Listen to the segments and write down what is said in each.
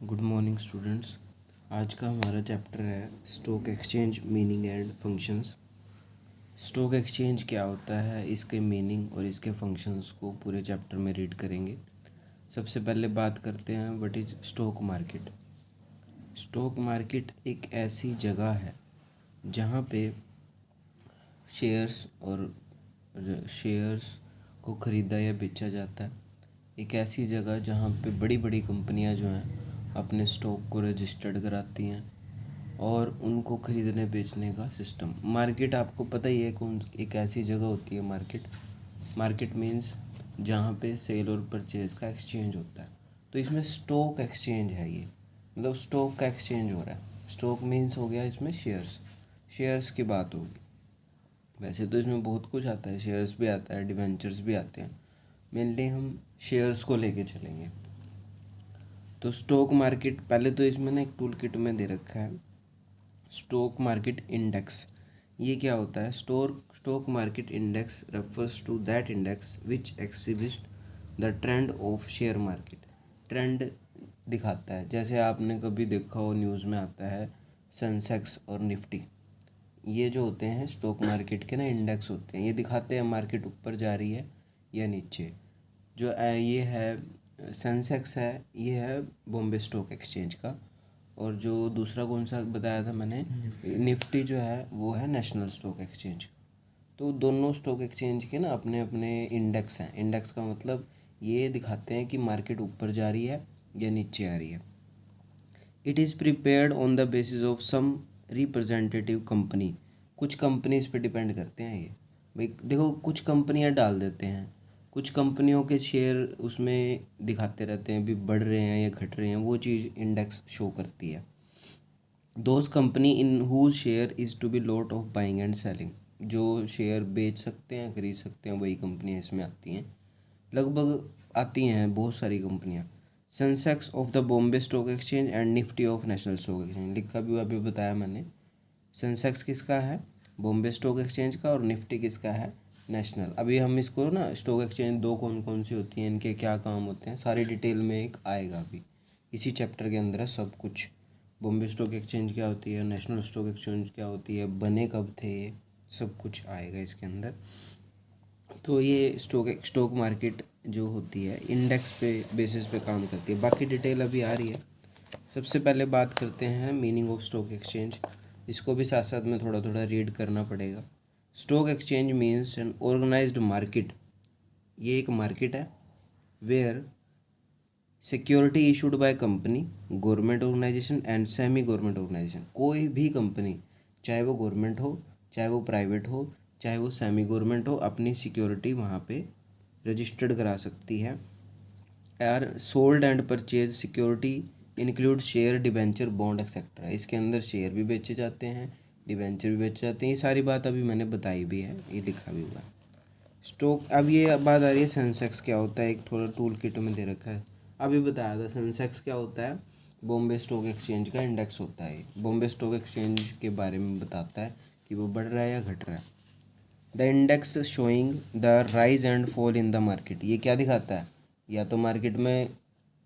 Good morning students. आज का हमारा चैप्टर है stock exchange meaning and functions. Stock exchange क्या होता है, इसके मीनिंग और इसके फंक्शंस को पूरे चैप्टर में रीड करेंगे। सबसे पहले बात करते हैं what is stock market. Stock market एक ऐसी जगह है जहाँ पे शेयर्स को ख़रीदा या बेचा जाता है। एक ऐसी जगह जहाँ पे बड़ी बड़ी कंपनियाँ जो हैं अपने स्टॉक को रजिस्टर्ड कराती हैं और उनको ख़रीदने बेचने का सिस्टम। मार्केट आपको पता ही है कौन एक ऐसी जगह होती है मार्केट। मार्केट मीन्स जहाँ पे सेल और परचेज़ का एक्सचेंज होता है। तो इसमें स्टॉक एक्सचेंज है, ये मतलब स्टॉक का एक्सचेंज हो रहा है। स्टॉक मीन्स हो गया इसमें शेयर्स की बात होगी। वैसे तो इसमें बहुत कुछ आता है, शेयर्स भी आता है, डिवेंचर्स भी आते हैं। मेनली हम शेयर्स को लेके चलेंगे। तो स्टॉक मार्केट, पहले तो इसमें ना एक टूल किट में दे रखा है स्टॉक मार्केट इंडेक्स। ये क्या होता है? Stock market index refers to that index which exhibits the trend of share market. Trend दिखाता है, जैसे आपने कभी देखा हो न्यूज़ में आता है सेंसेक्स और निफ्टी। ये जो होते हैं स्टॉक मार्केट के ना इंडेक्स होते हैं, ये दिखाते हैं मार्केट ऊपर जा रही है या नीचे। जो ये है सेंसेक्स है, ये है बॉम्बे स्टॉक एक्सचेंज का। और जो दूसरा कौन सा बताया था मैंने, निफ्टी जो है वो है नेशनल स्टॉक एक्सचेंज। तो दोनों स्टॉक एक्सचेंज के ना अपने अपने इंडेक्स हैं। इंडेक्स का मतलब ये दिखाते हैं कि मार्केट ऊपर जा रही है या नीचे आ रही है। It is prepared on the basis of some representative company. कुछ कंपनीज पे डिपेंड करते हैं ये। भाई देखो, कुछ कंपनियां डाल देते हैं, कुछ कंपनियों के शेयर उसमें दिखाते रहते हैं भी बढ़ रहे हैं या घट रहे हैं, वो चीज़ इंडेक्स शो करती है। Those company in whose share is to be lot of buying and selling. जो शेयर बेच सकते हैं, खरीद सकते हैं, वही कंपनियां इसमें आती हैं। लगभग आती हैं बहुत सारी कंपनियां। Sensex of the Bombay stock exchange and Nifty of national stock exchange लिखा भी हुआ, अभी बताया मैंने। सेंसेक्स किसका है? बॉम्बे स्टॉक एक्सचेंज का। और निफ्टी किसका है? नेशनल। अभी हम इसको ना स्टॉक एक्सचेंज दो कौन कौन सी होती हैं, इनके क्या काम होते हैं, सारी डिटेल में एक आएगा अभी इसी चैप्टर के अंदर है सब कुछ। बॉम्बे स्टॉक एक्सचेंज क्या होती है, नेशनल स्टॉक एक्सचेंज क्या होती है, बने कब थे, ये सब कुछ आएगा इसके अंदर। तो ये स्टॉक मार्केट जो होती है इंडेक्स पे बेसिस पे काम करती है। बाकी डिटेल अभी आ रही है। सबसे पहले बात करते हैं मीनिंग ऑफ स्टॉक एक्सचेंज। इसको भी साथ साथ में थोड़ा थोड़ा रीड करना पड़ेगा। Stock exchange means an organised market. ये एक मार्केट है where security issued by company, government organization and semi government organization. कोई भी कंपनी, चाहे वो गवर्नमेंट हो, चाहे वो प्राइवेट हो, चाहे वो सेमी गवर्नमेंट हो, अपनी सिक्योरिटी वहाँ पे रजिस्टर्ड करा सकती है। Are sold and purchase security include share, debenture, bond etcetera. इसके अंदर शेयर भी बेचे जाते हैं, डिबेंचर भी बेचे जाते हैं। ये सारी बात अभी मैंने बताई भी है, ये लिखा भी हुआ है। स्टॉक, अब ये बात आ रही है सेंसेक्स क्या होता है, एक थोड़ा टूल किट में दे रखा है। अभी बताया था सेंसेक्स क्या होता है, बॉम्बे स्टॉक एक्सचेंज का इंडेक्स होता है। बॉम्बे स्टॉक एक्सचेंज के बारे में बताता है कि वो बढ़ रहा है या घट रहा है। The index showing the rise and fall in the market. ये क्या दिखाता है? या तो मार्केट में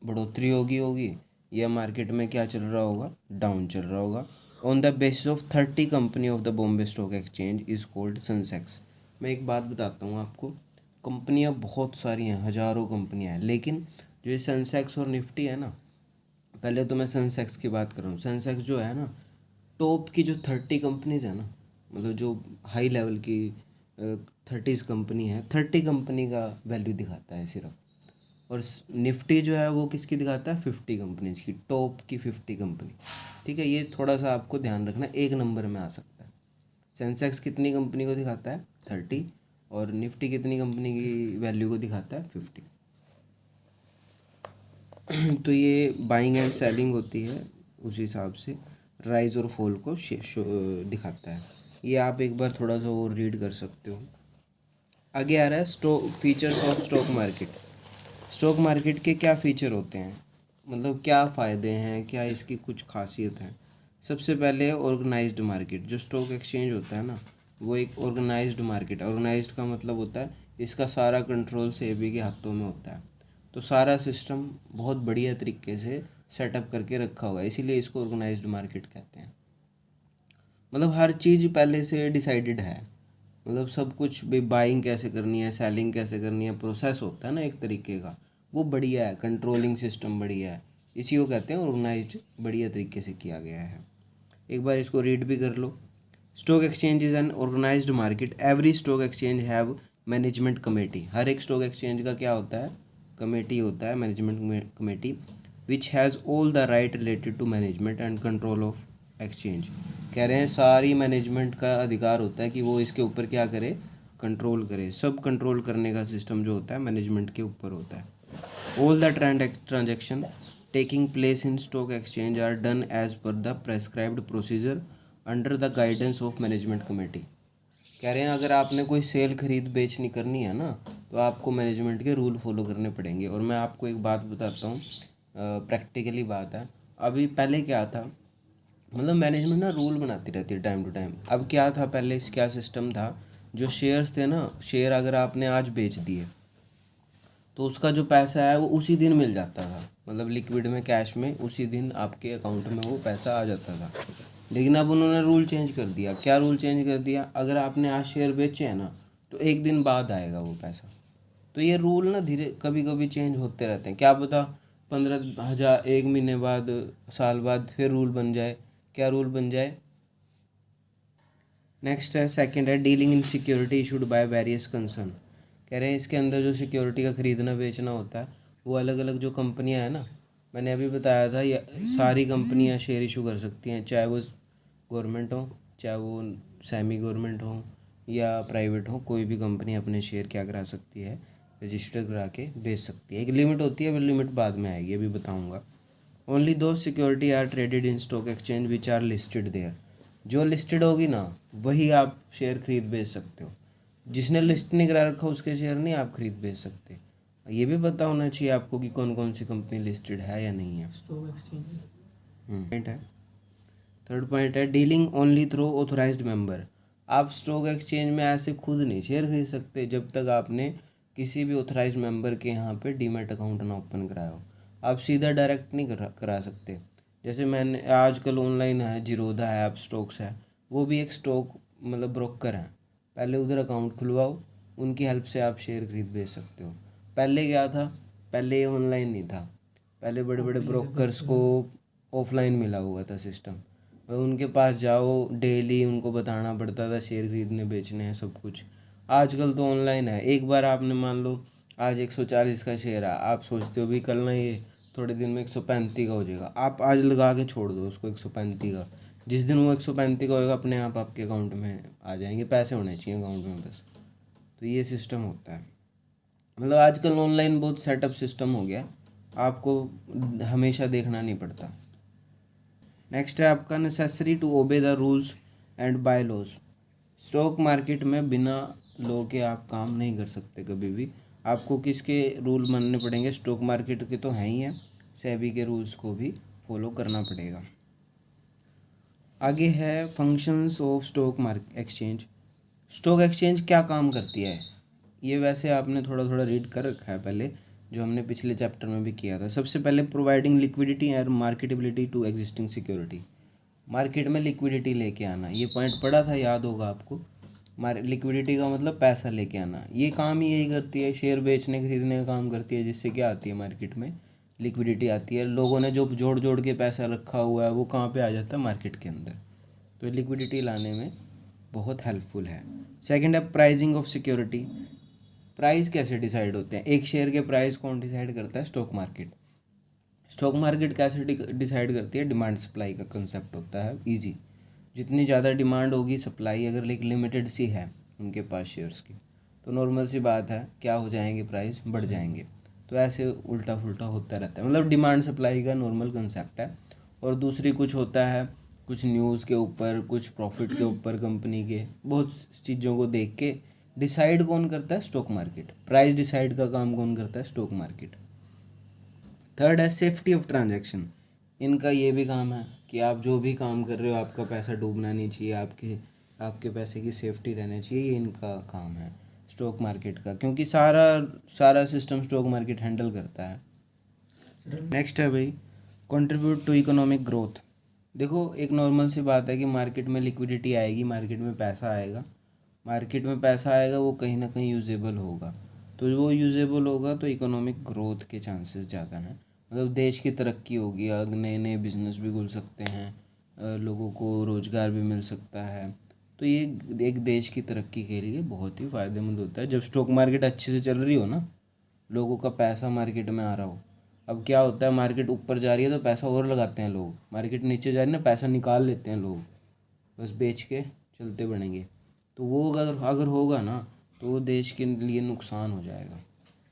बढ़ोतरी होगी या मार्केट में क्या चल रहा होगा, डाउन चल रहा होगा। On the basis of 30 company of the Bombay stock exchange is called Sensex. मैं एक बात बताता हूँ आपको, कंपनियाँ बहुत सारी हैं, हज़ारों कंपनियाँ हैं, लेकिन जो ये सेंसेक्स और निफ्टी है ना, पहले तो मैं सेंसेक्स की बात कर रहा हूँ। सेंसेक्स जो है ना, टॉप की जो 30 कंपनीज है ना, मतलब जो हाई लेवल की 30 कंपनी है, 30 कंपनी का वैल्यू दिखाता है सिर्फ। और निफ्टी जो है वो किसकी दिखाता है? 50 कंपनीज की, टॉप की 50 कंपनी। ठीक है, ये थोड़ा सा आपको ध्यान रखना, एक नंबर में आ सकता है। सेंसेक्स कितनी कंपनी को दिखाता है? 30। और निफ्टी कितनी कंपनी की वैल्यू को दिखाता है? 50। तो ये बाइंग एंड सेलिंग होती है, उस हिसाब से राइज और फॉल को दिखाता है। ये आप एक बार थोड़ा सा और रीड कर सकते हो। आगे आ रहा है stock features of stock market. Stock market के क्या फ़ीचर होते हैं, मतलब क्या फ़ायदे हैं, क्या इसकी कुछ खासियत है। सबसे पहले ऑर्गेनाइज्ड मार्केट। जो स्टॉक एक्सचेंज होता है ना, वो एक ऑर्गेनाइज्ड मार्केट। ऑर्गेनाइज्ड का मतलब होता है इसका सारा कंट्रोल सेबी के हाथों में होता है। तो सारा सिस्टम बहुत बढ़िया तरीके से सेटअप करके रखा हुआ है, इसीलिए इसको ऑर्गेनाइज्ड मार्केट कहते हैं। मतलब हर चीज़ पहले से डिसाइडेड है, मतलब सब कुछ भी, बाइंग कैसे करनी है, सेलिंग कैसे करनी है, प्रोसेस होता है ना एक तरीके का, वो बढ़िया है, कंट्रोलिंग सिस्टम बढ़िया है, इसी को कहते हैं ऑर्गेनाइज्ड, बढ़िया तरीके से किया गया है। एक बार इसको रीड भी कर लो। Stock exchange is an organised market, every stock exchange have management committee. हर एक स्टॉक एक्सचेंज का क्या होता है, कमेटी होता है, management committee, which has all the right related to management and control of exchange. कह रहे हैं सारी मैनेजमेंट का अधिकार होता है कि वो इसके ऊपर क्या करे, कंट्रोल करे, सब कंट्रोल करने का सिस्टम जो होता है मैनेजमेंट के ऊपर होता है। All the transaction taking place in stock exchange are done as per the prescribed procedure under the guidance of management committee. कह रहे हैं अगर आपने कोई सेल खरीद बेचनी करनी है ना, तो आपको मैनेजमेंट के रूल फॉलो करने पड़ेंगे। और मैं आपको एक बात बताता हूँ, प्रैक्टिकली बात है। अभी पहले क्या था, मतलब मैनेजमेंट ना रूल बनाती रहती है टाइम टू टाइम। अब क्या था, पहले क्या सिस्टम था, जो शेयर्स थे ना, शेयर अगर आपने आज बेच दिए तो उसका जो पैसा है वो उसी दिन मिल जाता था, मतलब लिक्विड में, कैश में, उसी दिन आपके अकाउंट में वो पैसा आ जाता था। लेकिन अब उन्होंने रूल चेंज कर दिया। क्या रूल चेंज कर दिया, अगर आपने आज शेयर बेचे हैं ना, तो एक दिन बाद आएगा वो पैसा। तो ये रूल ना धीरे कभी कभी चेंज होते रहते हैं, क्या पता 15,000 एक महीने बाद, साल बाद फिर रूल बन जाए। क्या रूल बन जाए। नेक्स्ट है, सेकंड है, dealing in security issued by various concern. कह रहे हैं इसके अंदर जो सिक्योरिटी का ख़रीदना बेचना होता है, वो अलग अलग जो कंपनियां हैं ना, मैंने अभी बताया था, ये सारी कंपनियां शेयर इशू कर सकती हैं, चाहे वो गवर्नमेंट हो, चाहे वो सेमी गवर्नमेंट हो या प्राइवेट हो, कोई भी कंपनी अपने शेयर क्या करा सकती है, रजिस्टर करा के बेच सकती है। एक लिमिट होती है, वो लिमिट बाद में आएगी, अभी बताऊँगा। Only those security are traded in stock exchange which are listed there. जो लिस्टेड होगी ना, वही आप शेयर खरीद बेच सकते हो। जिसने लिस्ट नहीं करा रखा उसके शेयर नहीं आप खरीद बेच सकते। ये भी पता होना चाहिए आपको कि कौन कौन सी कंपनी लिस्टेड है या नहीं है। स्टॉक एक्सचेंज पॉइंट है। थर्ड पॉइंट है, dealing only through authorised member. आप स्टॉक एक्सचेंज में ऐसे खुद नहीं शेयर खरीद सकते जब तक आपने किसी भी ऑथोराइज्ड मेंबर के यहाँ पे डीमैट अकाउंट ना ओपन कराया हो। आप सीधा डायरेक्ट नहीं करा सकते। जैसे मैंने आजकल ऑनलाइन है, जीरोधा है, ऐप स्टॉक्स है, वो भी एक स्टॉक मतलब ब्रोकर है। पहले उधर अकाउंट खुलवाओ, उनकी हेल्प से आप शेयर खरीद बेच सकते हो। पहले क्या था, पहले ये ऑनलाइन नहीं था, पहले बड़े बड़े ब्रोकर्स को ऑफलाइन मिला हुआ था सिस्टम, और उनके पास जाओ, डेली उनको बताना पड़ता था शेयर खरीदने बेचने हैं सब कुछ। आजकल तो ऑनलाइन है। एक बार आपने मान लो आज 140 का शेयर है, आप सोचते हो भी कल ना ये थोड़े दिन में 135 का हो जाएगा, आप आज लगा के छोड़ दो उसको 135 का। जिस दिन वो 135 का होएगा अपने आप आपके अकाउंट में आ जाएंगे, पैसे होने चाहिए अकाउंट में बस। तो ये सिस्टम होता है। मतलब आजकल ऑनलाइन बहुत सेटअप सिस्टम हो गया, आपको हमेशा देखना नहीं पड़ता। नेक्स्ट है आपका, necessary to obey the rules and bylaws. Stock market में बिना लॉ के आप काम नहीं कर सकते कभी भी। आपको किसके रूल मानने पड़ेंगे, स्टॉक मार्केट के तो हैं ही हैं, सेबी के रूल्स को भी फॉलो करना पड़ेगा। आगे है functions of stock market exchange. Stock exchange क्या काम करती है, ये वैसे आपने थोड़ा थोड़ा रीड कर रखा है पहले, जो हमने पिछले चैप्टर में भी किया था। सबसे पहले, providing liquidity and marketability to existing security. Market में लिक्विडिटी लेके आना, ये पॉइंट पढ़ा था, याद होगा आपको। लिक्विडिटी का मतलब पैसा लेके आना, ये काम ही यही करती है, शेयर बेचने खरीदने का काम करती है, जिससे क्या आती है मार्केट में लिक्विडिटी आती है। लोगों ने जो जोड़ जोड़ के पैसा रखा हुआ है वो कहाँ पे आ जाता है, मार्केट के अंदर। तो लिक्विडिटी लाने में बहुत हेल्पफुल है। सेकंड है, प्राइसिंग ऑफ सिक्योरिटी। प्राइस कैसे डिसाइड होते हैं, एक शेयर के प्राइस कौन डिसाइड करता है, स्टॉक मार्केट। स्टॉक मार्केट कैसे डिसाइड करती है, डिमांड सप्लाई का कंसेप्ट होता है इजी। जितनी ज़्यादा डिमांड होगी, सप्लाई अगर लिमिटेड सी है उनके पास शेयर्स की, तो नॉर्मल सी बात है क्या हो जाएंगे, प्राइस बढ़ जाएंगे। तो ऐसे उल्टा फुल्टा होता रहता है, मतलब डिमांड सप्लाई का नॉर्मल कंसेप्ट है। और दूसरी कुछ होता है, कुछ न्यूज़ के ऊपर, कुछ प्रॉफिट के ऊपर, कंपनी के बहुत चीज़ों को देख के डिसाइड कौन करता है, स्टॉक मार्केट। प्राइस डिसाइड का काम कौन करता है, स्टॉक मार्केट। थर्ड है, सेफ्टी ऑफ ट्रांजैक्शन। इनका ये भी काम है कि आप जो भी काम कर रहे हो आपका पैसा डूबना नहीं चाहिए, आपके पैसे की सेफ्टी रहनी चाहिए, ये इनका काम है स्टॉक मार्केट का, क्योंकि सारा सारा सिस्टम स्टॉक मार्केट हैंडल करता है। नेक्स्ट है भाई, कंट्रीब्यूट टू इकोनॉमिक ग्रोथ। देखो, एक नॉर्मल सी बात है कि मार्केट में लिक्विडिटी आएगी, मार्केट में पैसा आएगा, मार्केट में पैसा आएगा, वो कहीं ना कहीं यूजेबल होगा। तो वो यूजेबल होगा तो इकोनॉमिक ग्रोथ के चांसेस ज़्यादा हैं, मतलब देश की तरक्की होगी, नए नए बिजनेस भी खुल सकते हैं, लोगों को रोज़गार भी मिल सकता है। तो ये एक देश की तरक्की के लिए बहुत ही फ़ायदेमंद होता है जब स्टॉक मार्केट अच्छे से चल रही हो ना, लोगों का पैसा मार्केट में आ रहा हो। अब क्या होता है, मार्केट ऊपर जा रही है तो पैसा और लगाते हैं लोग, मार्केट नीचे जा रही है ना, पैसा निकाल लेते हैं लोग, बस बेच के चलते बढ़ेंगे। तो वो अगर अगर होगा ना, तो वो देश के लिए नुकसान हो जाएगा।